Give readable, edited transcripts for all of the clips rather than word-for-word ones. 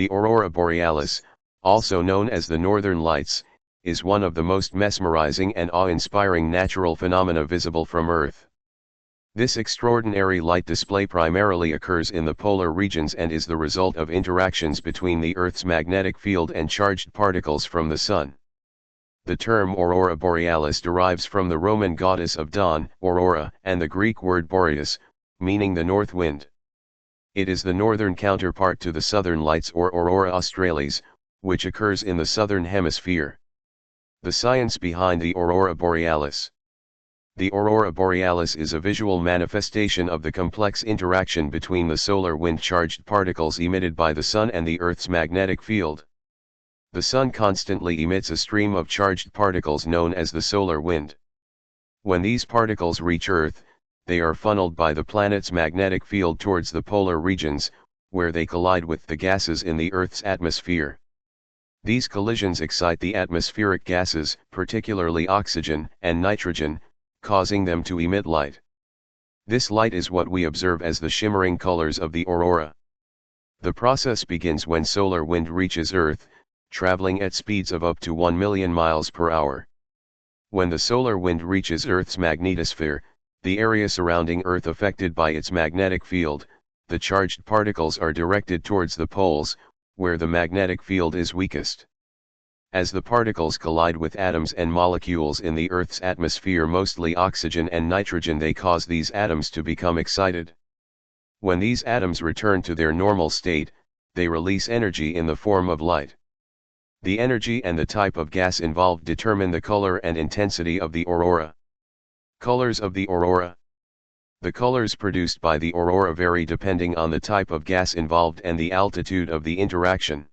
The Aurora Borealis, also known as the Northern Lights, is one of the most mesmerizing and awe-inspiring natural phenomena visible from Earth. This extraordinary light display primarily occurs in the polar regions and is the result of interactions between the Earth's magnetic field and charged particles from the Sun. The term Aurora Borealis derives from the Roman goddess of dawn, Aurora, and the Greek word boreas, meaning the north wind. It is the northern counterpart to the Southern Lights or Aurora Australis, which occurs in the southern hemisphere. The science behind the Aurora Borealis. The Aurora Borealis is a visual manifestation of the complex interaction between the solar wind-charged particles emitted by the Sun and the Earth's magnetic field. The Sun constantly emits a stream of charged particles known as the solar wind. When these particles reach Earth, they are funneled by the planet's magnetic field towards the polar regions, where they collide with the gases in the Earth's atmosphere. These collisions excite the atmospheric gases, particularly oxygen and nitrogen, causing them to emit light. This light is what we observe as the shimmering colors of the aurora. The process begins when solar wind reaches Earth, traveling at speeds of up to 1 million miles per hour. When the solar wind reaches Earth's magnetosphere, the area surrounding Earth affected by its magnetic field, the charged particles are directed towards the poles, where the magnetic field is weakest. As the particles collide with atoms and molecules in the Earth's atmosphere, mostly oxygen and nitrogen, they cause these atoms to become excited. When these atoms return to their normal state, they release energy in the form of light. The energy and the type of gas involved determine the color and intensity of the aurora. Colors of the aurora. The colors produced by the aurora vary depending on the type of gas involved and the altitude of the interaction.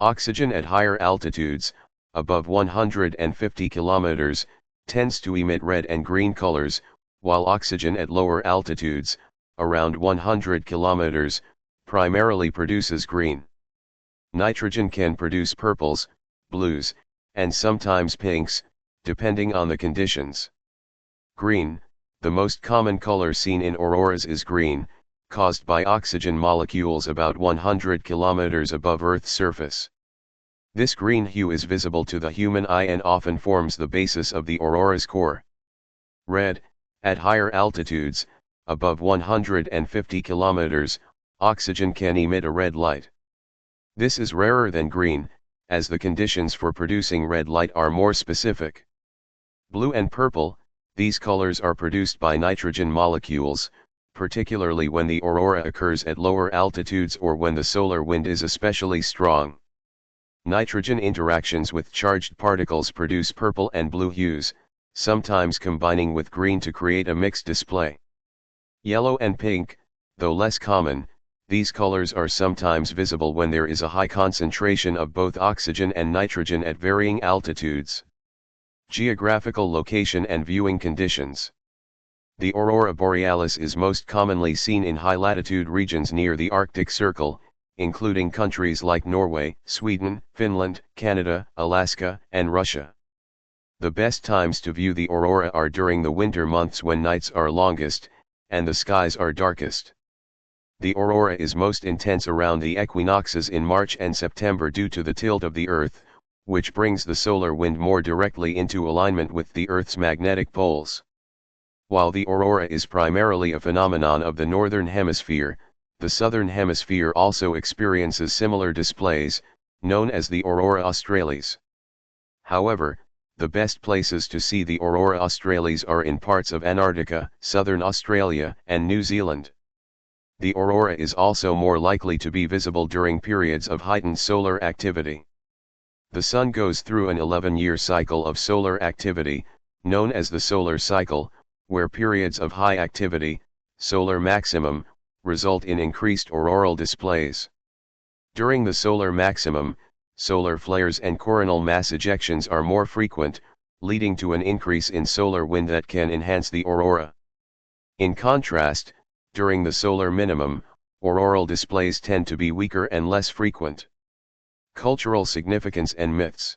Oxygen at higher altitudes, above 150 kilometers, tends to emit red and green colors, while oxygen at lower altitudes, around 100 kilometers, primarily produces green. Nitrogen can produce purples, blues, and sometimes pinks, depending on the conditions. Green, the most common color seen in auroras, is green, caused by oxygen molecules about 100 kilometers above Earth's surface. This green hue is visible to the human eye and often forms the basis of the aurora's core. Red, at higher altitudes, above 150 kilometers, oxygen can emit a red light. This is rarer than green, as the conditions for producing red light are more specific. Blue and purple, these colors are produced by nitrogen molecules, particularly when the aurora occurs at lower altitudes or when the solar wind is especially strong. Nitrogen interactions with charged particles produce purple and blue hues, sometimes combining with green to create a mixed display. Yellow and pink, though less common, these colors are sometimes visible when there is a high concentration of both oxygen and nitrogen at varying altitudes. Geographical location and viewing conditions. The Aurora Borealis is most commonly seen in high-latitude regions near the Arctic Circle, including countries like Norway, Sweden, Finland, Canada, Alaska, and Russia. The best times to view the aurora are during the winter months when nights are longest, and the skies are darkest. The aurora is most intense around the equinoxes in March and September due to the tilt of the Earth, which brings the solar wind more directly into alignment with the Earth's magnetic poles. While the aurora is primarily a phenomenon of the northern hemisphere, the southern hemisphere also experiences similar displays, known as the Aurora Australis. However, the best places to see the Aurora Australis are in parts of Antarctica, southern Australia, and New Zealand. The aurora is also more likely to be visible during periods of heightened solar activity. The Sun goes through an 11-year cycle of solar activity, known as the solar cycle, where periods of high activity, solar maximum, result in increased auroral displays. During the solar maximum, solar flares and coronal mass ejections are more frequent, leading to an increase in solar wind that can enhance the aurora. In contrast, during the solar minimum, auroral displays tend to be weaker and less frequent. Cultural significance and myths.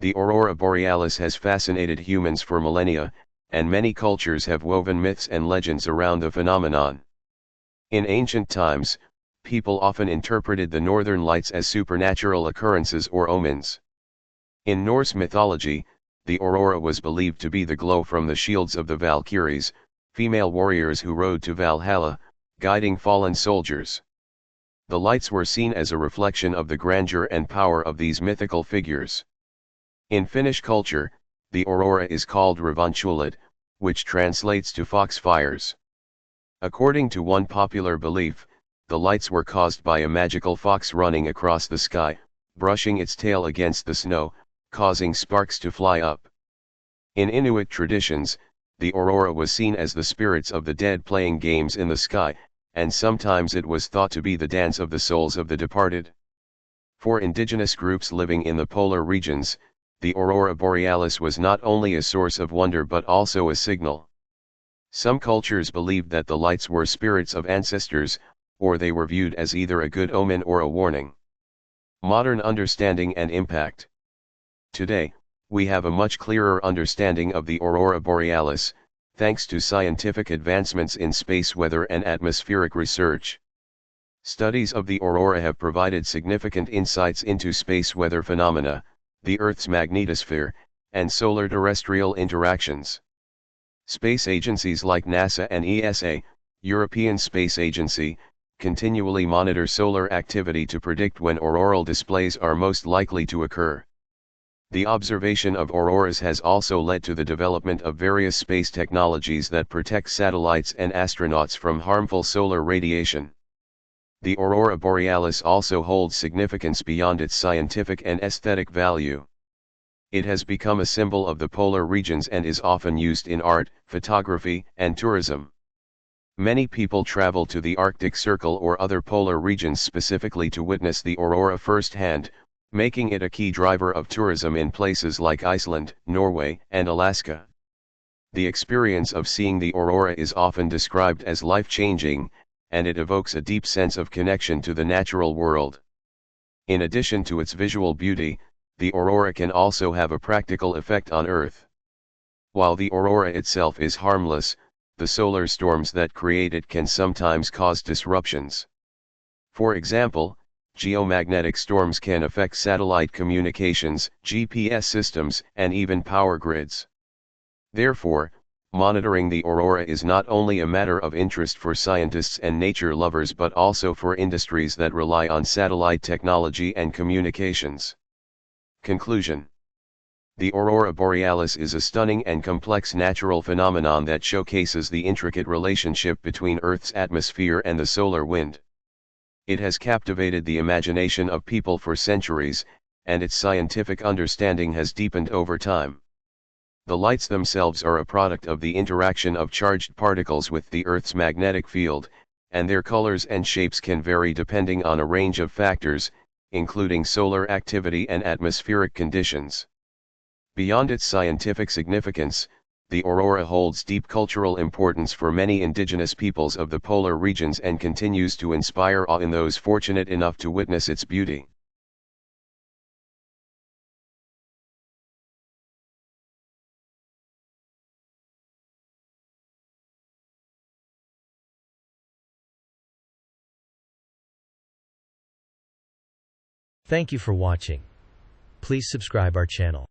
The Aurora Borealis has fascinated humans for millennia, and many cultures have woven myths and legends around the phenomenon. In ancient times, people often interpreted the northern lights as supernatural occurrences or omens. In Norse mythology, the aurora was believed to be the glow from the shields of the Valkyries, female warriors who rode to Valhalla, guiding fallen soldiers. The lights were seen as a reflection of the grandeur and power of these mythical figures. In Finnish culture, the aurora is called revontulet, which translates to fox fires. According to one popular belief, the lights were caused by a magical fox running across the sky, brushing its tail against the snow, causing sparks to fly up. In Inuit traditions, the aurora was seen as the spirits of the dead playing games in the sky, and sometimes it was thought to be the dance of the souls of the departed. For indigenous groups living in the polar regions, the Aurora Borealis was not only a source of wonder but also a signal. Some cultures believed that the lights were spirits of ancestors, or they were viewed as either a good omen or a warning. Modern understanding and impact. Today, we have a much clearer understanding of the Aurora Borealis, thanks to scientific advancements in space weather and atmospheric research. Studies of the aurora have provided significant insights into space weather phenomena, the Earth's magnetosphere, and solar-terrestrial interactions. Space agencies like NASA and ESA, European Space Agency, continually monitor solar activity to predict when auroral displays are most likely to occur. The observation of auroras has also led to the development of various space technologies that protect satellites and astronauts from harmful solar radiation. The Aurora Borealis also holds significance beyond its scientific and aesthetic value. It has become a symbol of the polar regions and is often used in art, photography, and tourism. Many people travel to the Arctic Circle or other polar regions specifically to witness the aurora firsthand, making it a key driver of tourism in places like Iceland, Norway, and Alaska. The experience of seeing the aurora is often described as life-changing, and it evokes a deep sense of connection to the natural world. In addition to its visual beauty, the aurora can also have a practical effect on Earth. While the aurora itself is harmless, the solar storms that create it can sometimes cause disruptions. For example, geomagnetic storms can affect satellite communications, GPS systems, and even power grids. Therefore, monitoring the aurora is not only a matter of interest for scientists and nature lovers but also for industries that rely on satellite technology and communications. Conclusion. The Aurora Borealis is a stunning and complex natural phenomenon that showcases the intricate relationship between Earth's atmosphere and the solar wind. It has captivated the imagination of people for centuries, and its scientific understanding has deepened over time. The lights themselves are a product of the interaction of charged particles with the Earth's magnetic field, and their colors and shapes can vary depending on a range of factors, including solar activity and atmospheric conditions. Beyond its scientific significance, the aurora holds deep cultural importance for many indigenous peoples of the polar regions and continues to inspire awe in those fortunate enough to witness its beauty. Thank you for watching. Please subscribe our channel.